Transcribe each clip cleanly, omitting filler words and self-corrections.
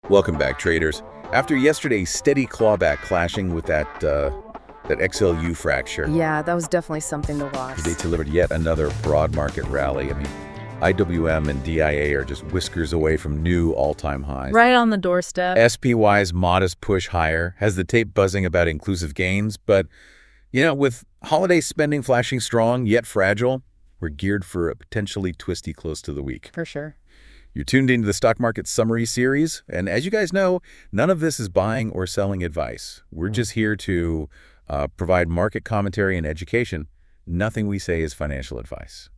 Welcome back, traders. After yesterday's steady clawback clashing with that XLU fracture, Yeah, that was definitely something to watch. they delivered yet another broad market rally. I mean, IWM and DIA are just whiskers away from new all-time highs. Right on the doorstep. SPY's modest push higher has the tape buzzing about inclusive gains, but, with holiday spending flashing strong yet fragile, we're geared for a potentially twisty close to the week. For sure. You're tuned into the Stock Market Summary series, and as you guys know, none of this is buying or selling advice. We're just here to provide market commentary and education. Nothing we say is financial advice.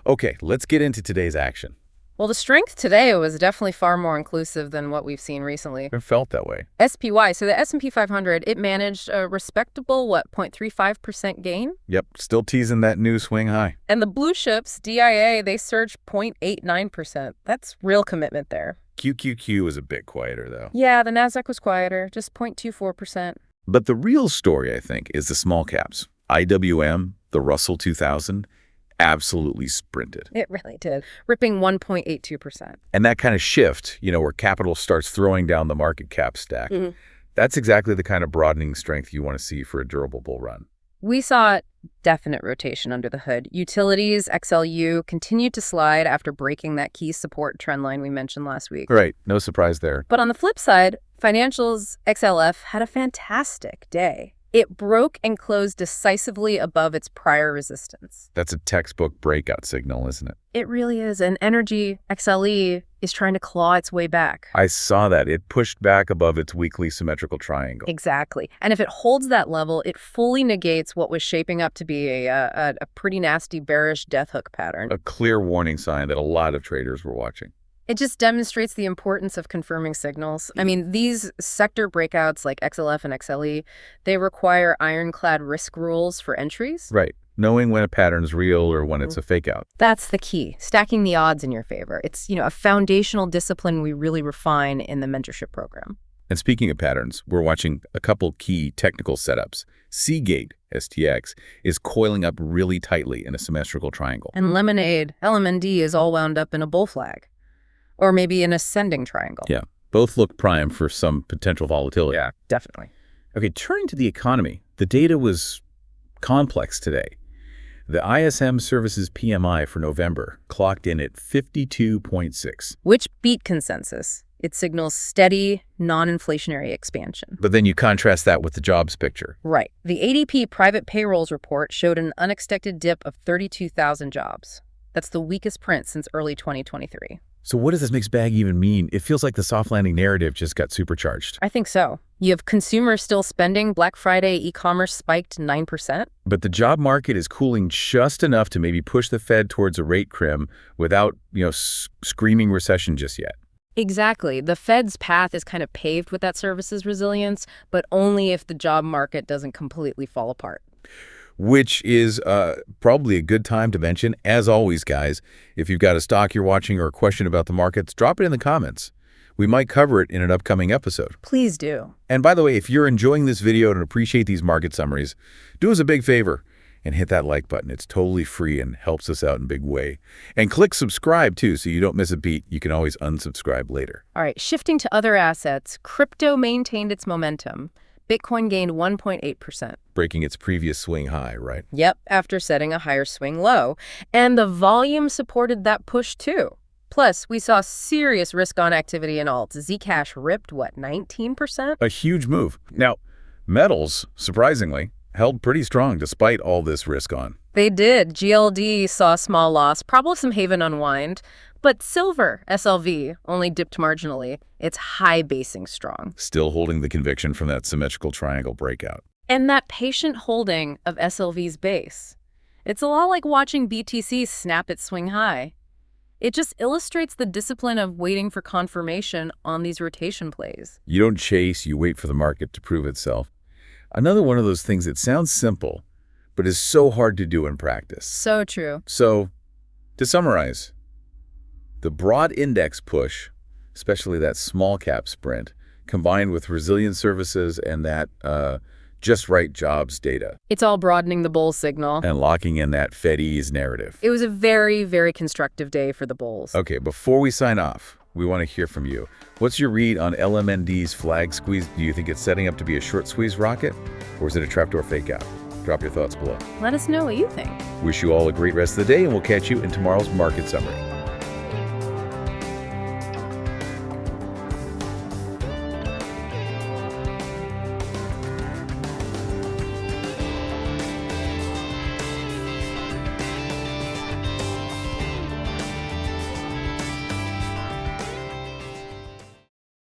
Okay, let's get into today's action. Well, the strength today was definitely far more inclusive than what we've seen recently. It felt that way. SPY, so the S&P 500, it managed a respectable, 0.35% gain? Yep, still teasing that new swing high. And the blue chips, DIA, they surged 0.89%. That's real commitment there. QQQ was a bit quieter, though. Yeah, the Nasdaq was quieter, just 0.24%. But the real story, I think, is the small caps. IWM, the Russell 2000, absolutely sprinted. It really did, ripping 1.82%. And that kind of shift, where capital starts throwing down the market cap stack, that's exactly the kind of broadening strength you want to see for a durable bull run. We saw definite rotation under the hood. Utilities, XLU, continued to slide after breaking that key support trend line we mentioned last week. Right, no surprise there. But on the flip side, financials, XLF, had a fantastic day. It broke and closed decisively above its prior resistance. That's a textbook breakout signal, isn't it? It really is. And energy, XLE, is trying to claw its way back. I saw that. It pushed back above its weekly symmetrical triangle. Exactly. And if it holds that level, it fully negates what was shaping up to be a pretty nasty bearish death hook pattern. A clear warning sign that a lot of traders were watching. It just demonstrates the importance of confirming signals. I mean, these sector breakouts like XLF and XLE, they require ironclad risk rules for entries. Right. Knowing when a pattern's real or when it's a fake out. That's the key, stacking the odds in your favor. It's, a foundational discipline we really refine in the mentorship program. And speaking of patterns, we're watching a couple key technical setups. Seagate, STX, is coiling up really tightly in a symmetrical triangle. And Lemonade, LMND, is all wound up in a bull flag. Or maybe an ascending triangle. Yeah, both look prime for some potential volatility. Yeah, definitely. Okay, turning to the economy, the data was complex today. The ISM Services PMI for November clocked in at 52.6. Which beat consensus. It signals steady, non-inflationary expansion. But then you contrast that with the jobs picture. Right. The ADP private payrolls report showed an unexpected dip of 32,000 jobs. That's the weakest print since early 2023. So what does this mixed bag even mean? It feels like the soft landing narrative just got supercharged. I think so. You have consumers still spending. Black Friday e-commerce spiked 9%. But the job market is cooling just enough to maybe push the Fed towards a rate crim without, screaming recession just yet. Exactly. The Fed's path is kind of paved with that services resilience, but only if the job market doesn't completely fall apart. Which is probably a good time to mention, as always, guys, if you've got a stock you're watching or a question about the markets, drop it in the comments. We might cover it in an upcoming episode. Please do. And by the way, if you're enjoying this video and appreciate these market summaries, do us a big favor and hit that like button. It's totally free and helps us out in a big way. And click subscribe, too, so you don't miss a beat. You can always unsubscribe later. All right, shifting to other assets, crypto maintained its momentum. Bitcoin gained 1.8%. Breaking its previous swing high, right? Yep, after setting a higher swing low. And the volume supported that push, too. Plus, we saw serious risk-on activity in alts. Zcash ripped, 19%? A huge move. Now, metals, surprisingly, held pretty strong despite all this risk on. They did. GLD saw a small loss, probably some Haven unwind. But silver, SLV, only dipped marginally. It's high basing strong. Still holding the conviction from that symmetrical triangle breakout. And that patient holding of SLV's base. It's a lot like watching BTC snap its swing high. It just illustrates the discipline of waiting for confirmation on these rotation plays. You don't chase, you wait for the market to prove itself. Another one of those things that sounds simple, but is so hard to do in practice. So true. So, to summarize, the broad index push, especially that small cap sprint, combined with resilient services and that just right jobs data. It's all broadening the bull signal. And locking in that Fed ease narrative. It was a very, very constructive day for the bulls. Okay, before we sign off, We want to hear from you. What's your read on LMND's flag squeeze? Do you think it's setting up to be a short squeeze rocket, or is it a trapdoor fake out? Drop your thoughts below. Let us know what you think. Wish you all a great rest of the day, and we'll catch you in tomorrow's market summary.